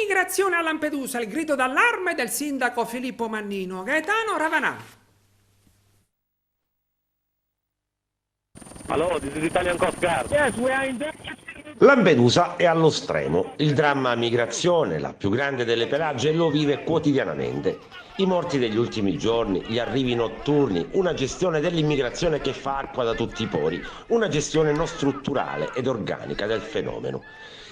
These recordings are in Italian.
Immigrazione a Lampedusa, il grido d'allarme del sindaco Filippo Mannino. Gaetano Ravanà. Hello, this is Italian Coast Guard. Yes, we are in danger. Lampedusa è allo stremo. Il dramma migrazione, la più grande delle Pelagie, lo vive quotidianamente. I morti degli ultimi giorni, gli arrivi notturni, una gestione dell'immigrazione che fa acqua da tutti i pori, una gestione non strutturale ed organica del fenomeno.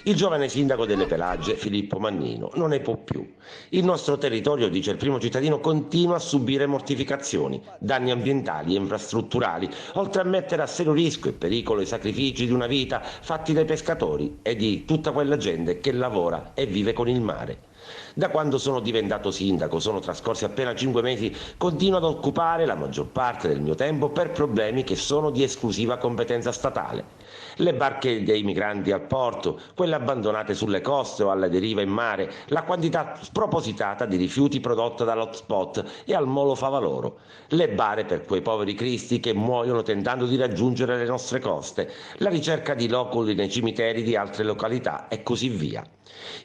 Il giovane sindaco delle Pelagie, Filippo Mannino, non ne può più. Il nostro territorio, dice il primo cittadino, continua a subire mortificazioni, danni ambientali e infrastrutturali, oltre a mettere a serio rischio e pericolo i sacrifici di una vita fatti dai pescatori e di tutta quella gente che lavora e vive con il mare. Da quando sono diventato sindaco, sono trascorsi appena 5 mesi, continuo ad occupare la maggior parte del mio tempo per problemi che sono di esclusiva competenza statale. Le barche dei migranti al porto, quelle abbandonate sulle coste o alla deriva in mare, la quantità spropositata di rifiuti prodotta dall'hotspot e al molo Favaloro, le bare per quei poveri cristi che muoiono tentando di raggiungere le nostre coste, la ricerca di loculi nei cimiteri di altre località e così via.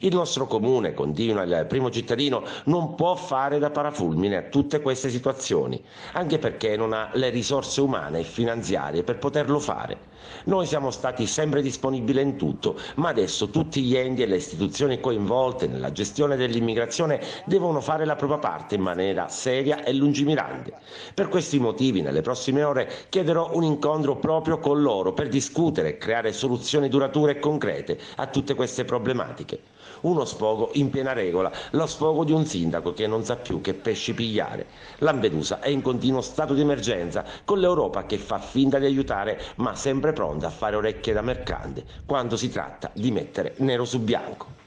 Il nostro comune, continua il primo cittadino, non può fare da parafulmine a tutte queste situazioni, anche perché non ha le risorse umane e finanziarie per poterlo fare. Noi siamo stati sempre disponibili in tutto, ma adesso tutti gli enti e le istituzioni coinvolte nella gestione dell'immigrazione devono fare la propria parte in maniera seria e lungimirante. Per questi motivi, nelle prossime ore chiederò un incontro proprio con loro per discutere e creare soluzioni durature e concrete a tutte queste problematiche. Uno sfogo in piena regola, lo sfogo di un sindaco che non sa più che pesci pigliare. Lampedusa è in continuo stato di emergenza, con l'Europa che fa finta di aiutare, ma sempre pronta a fare orecchie da mercante, quando si tratta di mettere nero su bianco.